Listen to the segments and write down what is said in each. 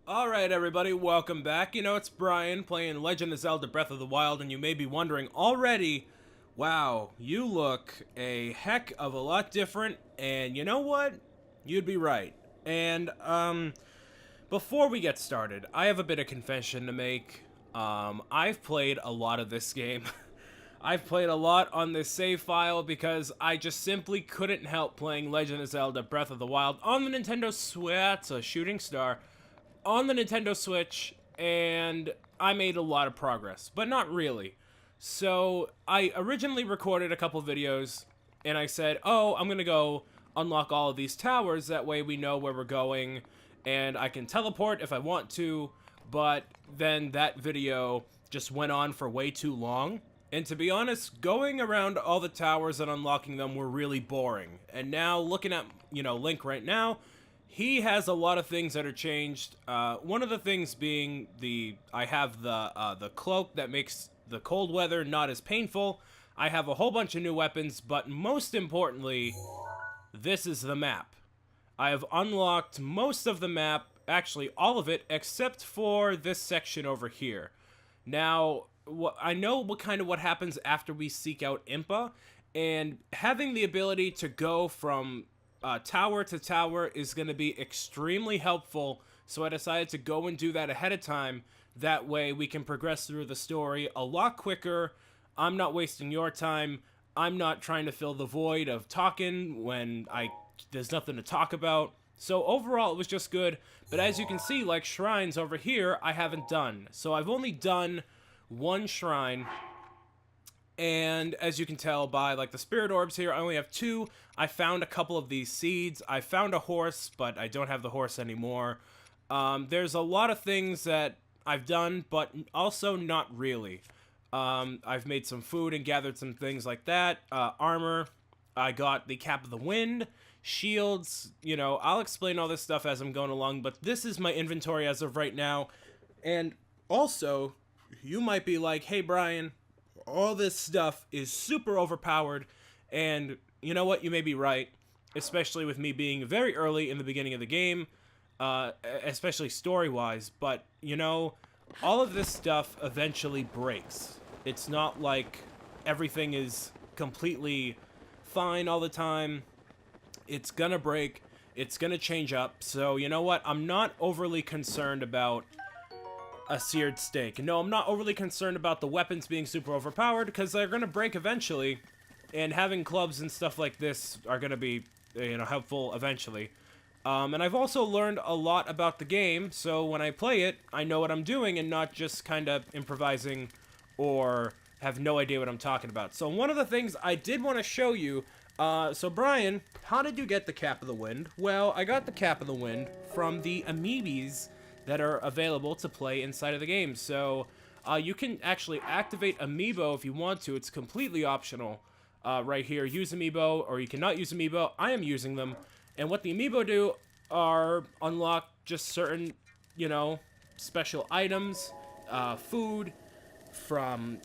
Alright everybody, welcome back. You know, it's Brian playing Legend of Zelda Breath of the Wild, and you may be wondering already, wow, you look a heck of a lot different, and you know what? You'd be right. And, before we get started, I have a bit of confession to make. I've played a lot of this game. I've played a lot on this save file because I just simply couldn't help playing Legend of Zelda Breath of the Wild on the Nintendo Switch. That's a shooting star. On the Nintendo Switch, and I made a lot of progress, but not really. So I originally recorded a couple videos, and I said, oh, I'm gonna go unlock all of these towers, that way we know where we're going, and I can teleport if I want to, but then that video just went on for way too long. And to be honest, going around all the towers and unlocking them were really boring. And now, looking at, Link right now, he has a lot of things that are changed. One of the things being I have the cloak that makes the cold weather not as painful. I have a whole bunch of new weapons, but most importantly, this is the map. I have unlocked most of the map, actually all of it, except for this section over here. Now, I know what happens after we seek out Impa, and having the ability to go from tower to tower is going to be extremely helpful, so I decided to go and do that ahead of time. That way we can progress through the story a lot quicker. I'm not wasting your time. I'm not trying to fill the void of talking when there's nothing to talk about. So overall it was just good, but as you can see, like shrines over here, I haven't done. So I've only done one shrine. And as you can tell by like the spirit orbs here, I only have two. I found a couple of these seeds. I found a horse, but I don't have the horse anymore. There's a lot of things that I've done, but also not really. I've made some food and gathered some things like that. Armor. I got the Cap of the Wind. Shields. I'll explain all this stuff as I'm going along, but this is my inventory as of right now. And also, you might be like, hey Brian, all this stuff is super overpowered, and you know what, you may be right, especially with me being very early in the beginning of the game, especially story-wise, but, all of this stuff eventually breaks. It's not like everything is completely fine all the time. It's gonna break, it's gonna change up, so you know what, I'm not overly concerned about a seared steak. No, I'm not overly concerned about the weapons being super overpowered, because they're going to break eventually, and having clubs and stuff like this are going to be, helpful eventually. And I've also learned a lot about the game, so when I play it, I know what I'm doing and not just kind of improvising or have no idea what I'm talking about. So one of the things I did want to show you, so Brian, how did you get the Cap of the Wind? Well, I got the Cap of the Wind from the Amiibos that are available to play inside of the game. So you can actually activate Amiibo if you want to. It's completely optional right here. Use Amiibo, or you cannot use Amiibo. I am using them. And what the Amiibo do are unlock just certain, special items, food, from,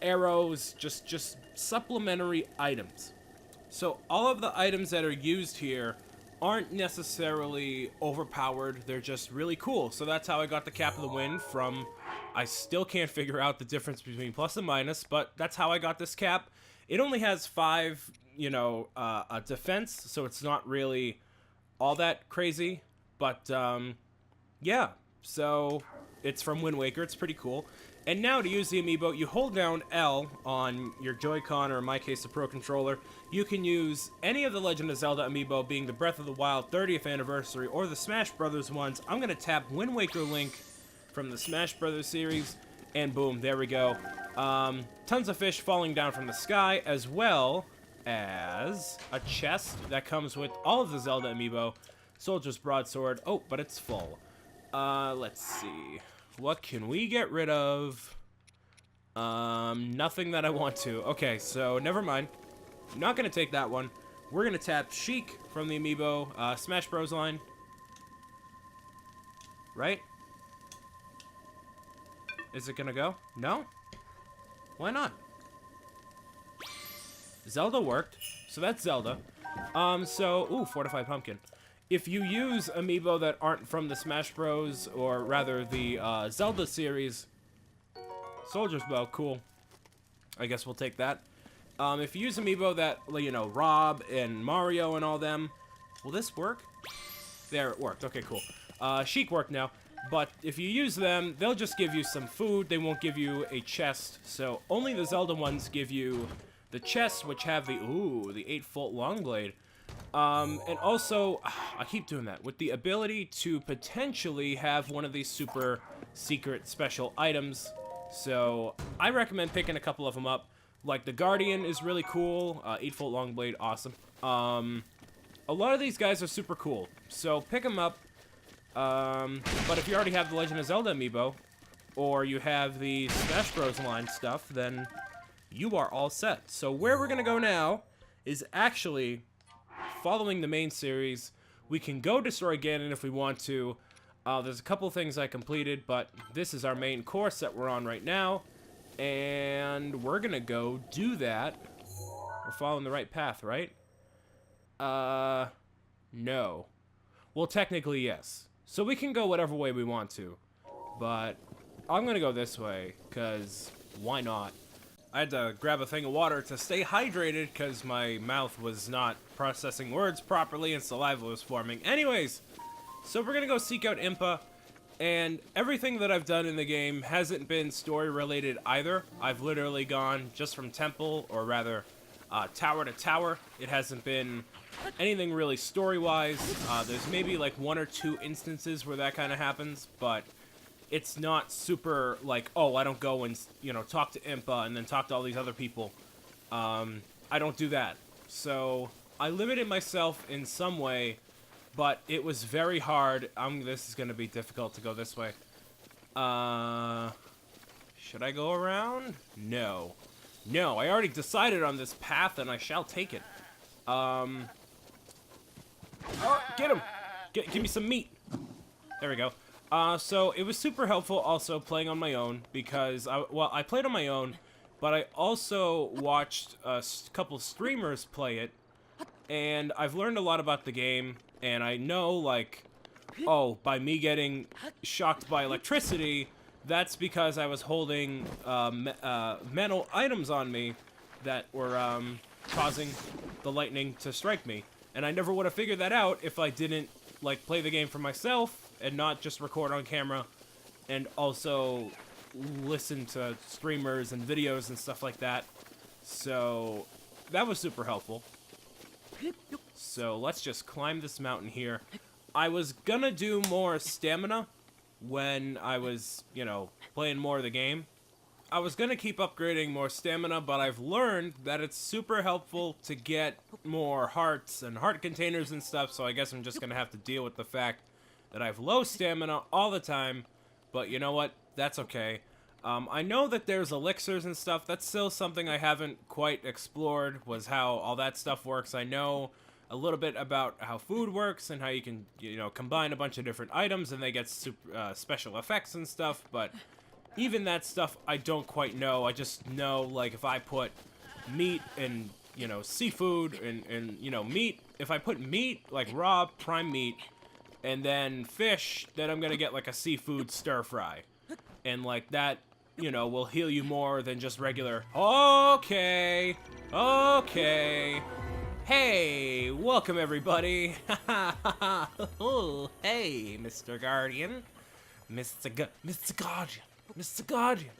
arrows, just supplementary items. So all of the items that are used here aren't necessarily overpowered, they're just really cool. So that's how I got the Cap of the Wind from, I still can't figure out the difference between plus and minus, but that's how I got this cap. It only has 5, a defense, so it's not really all that crazy, but, yeah, so it's from Wind Waker, it's pretty cool. And now to use the Amiibo, you hold down L on your Joy-Con, or in my case, the Pro Controller. You can use any of the Legend of Zelda Amiibo, being the Breath of the Wild 30th Anniversary, or the Smash Brothers ones. I'm going to tap Wind Waker Link from the Smash Brothers series, and boom, there we go. Tons of fish falling down from the sky, as well as a chest that comes with all of the Zelda Amiibo. Soldier's Broadsword. Oh, but it's full. Let's see. What can we get rid of? Nothing that I want to. Okay, so never mind. I'm not going to take that one. We're going to tap Sheik from the Amiibo Smash Bros. Line. Right? Is it going to go? No? Why not? Zelda worked. So that's Zelda. Ooh, fortified pumpkin. if you use Amiibo that aren't from the Smash Bros. Or rather the Zelda series, Soldier's Bow, cool. I guess we'll take that. If you use Amiibo that, you know, Rob and Mario and all them, will this work? There, it worked. Okay, cool. Sheik worked now. But if you use them, they'll just give you some food. They won't give you a chest. So only the Zelda ones give you the chests, which have the 8-foot long blade. And also, I keep doing that, with the ability to potentially have one of these super secret special items. So I recommend picking a couple of them up. Like the Guardian is really cool. 8-foot long blade, awesome. A lot of these guys are super cool. So pick them up. But if you already have the Legend of Zelda amiibo, or you have the Smash Bros. Line stuff, then you are all set. So where we're gonna go now is actually following the main series. We can go destroy Ganon if we want to. There's a couple things I completed, but this is our main course that we're on right now, and we're gonna go do that. We're following the right path, right? No. Well, technically, yes. So we can go whatever way we want to, but I'm gonna go this way, because why not? I had to grab a thing of water to stay hydrated, because my mouth was not processing words properly and saliva was forming. Anyways, so we're gonna go seek out Impa, and everything that I've done in the game hasn't been story related either. I've literally gone just from temple, or rather, tower to tower. It hasn't been anything really story-wise. There's maybe like 1 or 2 instances where that kind of happens, but it's not super like, oh, I don't go and, you know, talk to Impa and then talk to all these other people. I don't do that. So I limited myself in some way, but it was very hard. This is going to be difficult to go this way. Should I go around? No. No, I already decided on this path, and I shall take it. Oh, get him! Give me some meat. There we go. So it was super helpful also playing on my own, because, I played on my own, but I also watched a couple streamers play it, and I've learned a lot about the game, and I know, like, oh, by me getting shocked by electricity, that's because I was holding metal items on me that were causing the lightning to strike me. And I never would have figured that out if I didn't, like, play the game for myself and not just record on camera and also listen to streamers and videos and stuff like that. So that was super helpful. So let's just climb this mountain here. I was gonna do more stamina when I was, you know, playing more of the game. I was gonna keep upgrading more stamina, but I've learned that it's super helpful to get more hearts and heart containers and stuff, so I guess I'm just gonna have to deal with the fact that I have low stamina all the time, but you know what? That's okay. I know that there's elixirs and stuff. That's still something I haven't quite explored, was how all that stuff works. I know a little bit about how food works and how you can, you know, combine a bunch of different items and they get super, special effects and stuff, but even that stuff I don't quite know. I just know, like, if I put meat and, you know, seafood and you know, meat, if I put meat, like raw prime meat, and then fish, then I'm gonna get like a seafood stir fry. And like that, you know, will heal you more than just regular. Okay. Hey, welcome everybody. Oh, hey, Mr. Guardian. Mr. Guardian.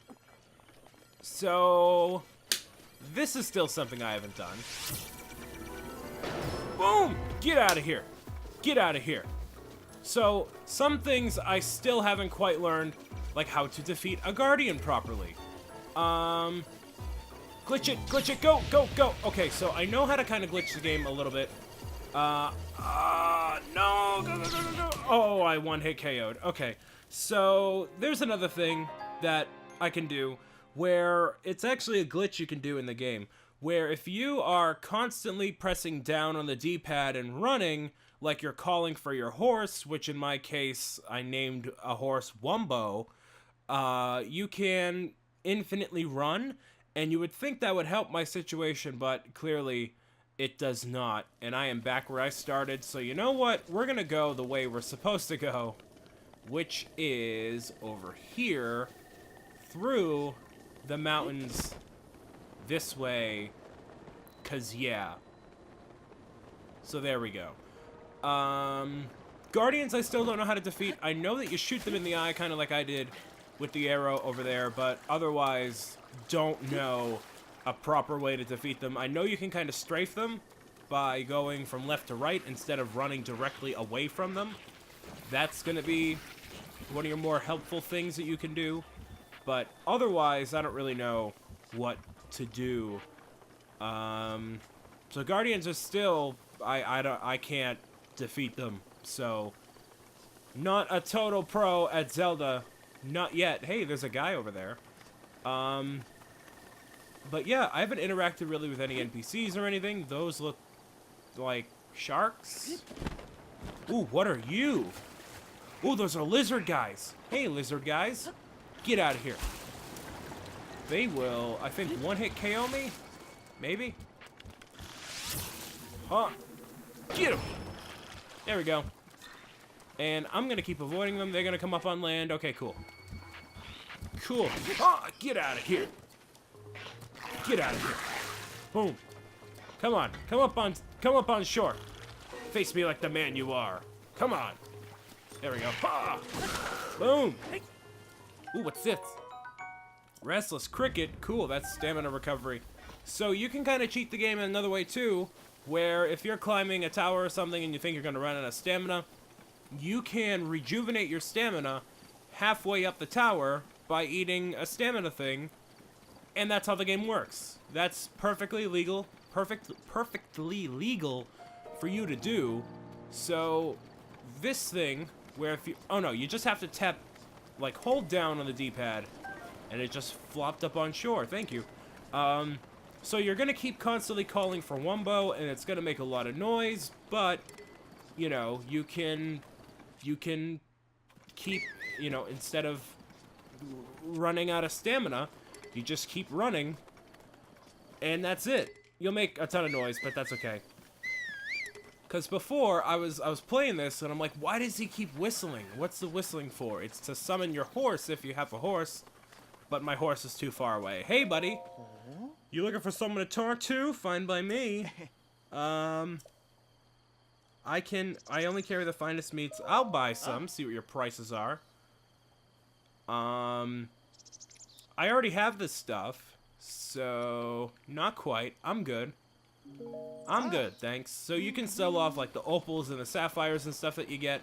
So, this is still something I haven't done. Boom! Get out of here. Get out of here. So, some things I still haven't quite learned, like how to defeat a Guardian properly. Glitch it, go. Okay, so I know how to kind of glitch the game a little bit. No, go. Oh, I one-hit KO'd. Okay, so there's another thing that I can do where it's actually a glitch you can do in the game, where if you are constantly pressing down on the D-pad and running, like you're calling for your horse, which in my case, I named a horse Wumbo, you can infinitely run, and you would think that would help my situation, but clearly It does not, and I am back where I started, so you know what? We're gonna go the way we're supposed to go, which is over here, through the mountains, this way, 'cause yeah. So there we go. Guardians I still don't know how to defeat. I know that you shoot them in the eye, kind of like I did with the arrow over there, but otherwise don't know a proper way to defeat them. I know you can kind of strafe them by going from left to right instead of running directly away from them. That's going to be one of your more helpful things that you can do. But otherwise, I don't really know what to do. So Guardians are still... I can't defeat them. So, not a total pro at Zelda. Not yet. Hey, there's a guy over there. But yeah, I haven't interacted really with any NPCs or anything. Those look like sharks. Ooh, what are you? Ooh, those are lizard guys. Hey, lizard guys. Get out of here. They will, I think, one-hit KO me? Maybe? Huh. Get him! There we go. And I'm gonna keep avoiding them. They're gonna come up on land. Okay, cool. Cool. Ah, get out of here. Get out of here. Boom. Come on. Come up on shore. Face me like the man you are. Come on. There we go. Ah. Boom. Ooh, what's this? Restless Cricket. Cool, that's stamina recovery. So you can kind of cheat the game in another way too, where if you're climbing a tower or something and you think you're going to run out of stamina, you can rejuvenate your stamina halfway up the tower by eating a stamina thing, and that's how the game works. That's perfectly legal, perfectly legal for you to do. So this thing, where if you, oh no, you just have to tap, like hold down on the D-pad, and it just flopped up on shore. Thank you. So you're gonna keep constantly calling for Wumbo, and it's gonna make a lot of noise, but you know, you can keep, you know, instead of running out of stamina, you just keep running, and that's it. You'll make a ton of noise, but that's okay. Because before, I was playing this, and I'm like, why does he keep whistling? What's the whistling for? It's to summon your horse if you have a horse, but my horse is too far away. Hey, buddy. You looking for someone to talk to? Fine by me. I only carry the finest meats. I'll buy some, see what your prices are. I already have this stuff, so not quite. I'm good. I'm good, thanks. So you can sell off like the opals and the sapphires and stuff that you get.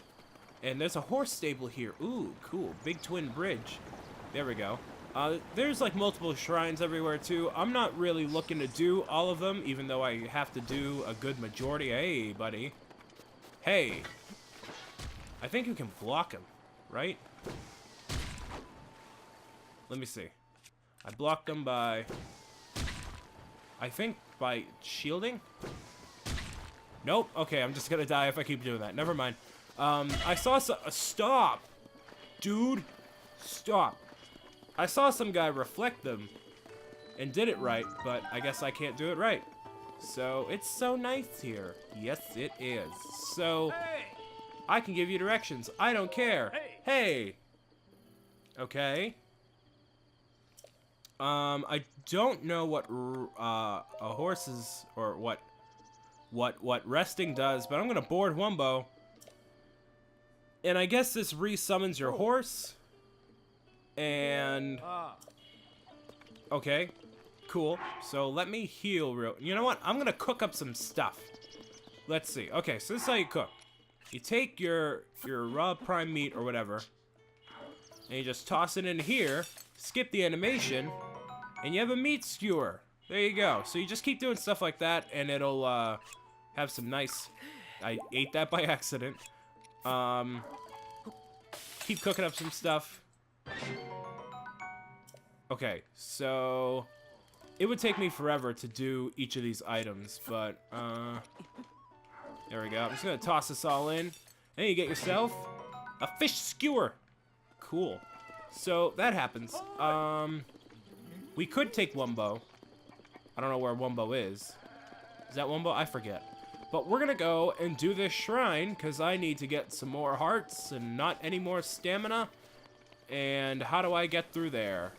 And there's a horse stable here. Ooh, cool. Big twin bridge. There we go. There's like multiple shrines everywhere too. I'm not really looking to do all of them, even though I have to do a good majority. Hey, buddy. Hey. I think you can block him, right? Let me see. I blocked him by... I think by shielding? Nope. Okay, I'm just gonna die if I keep doing that. Never mind. I saw stop! Dude! Stop. I saw some guy reflect them and did it right, but I guess I can't do it right. So, it's so nice here. Yes, it is. So, hey. I can give you directions. I don't care. Hey! Okay. I don't know what a horse's or what resting does, but I'm gonna board Wumbo. And I guess this re-summons your horse. And okay, cool. So let me heal real. You know what? I'm gonna cook up some stuff. Let's see. Okay, so this is how you cook. You take your raw prime meat or whatever, and you just toss it in here. Skip the animation, and you have a meat skewer. There you go. So you just keep doing stuff like that, and it'll have some nice... I ate that by accident. Keep cooking up some stuff. Okay, so... It would take me forever to do each of these items, but... There we go. I'm just gonna toss this all in. And you get yourself a fish skewer. Cool. So, that happens. We could take Wumbo. I don't know where Wumbo is. Is that Wumbo? I forget. But we're gonna go and do this shrine, because I need to get some more hearts and not any more stamina. And how do I get through there?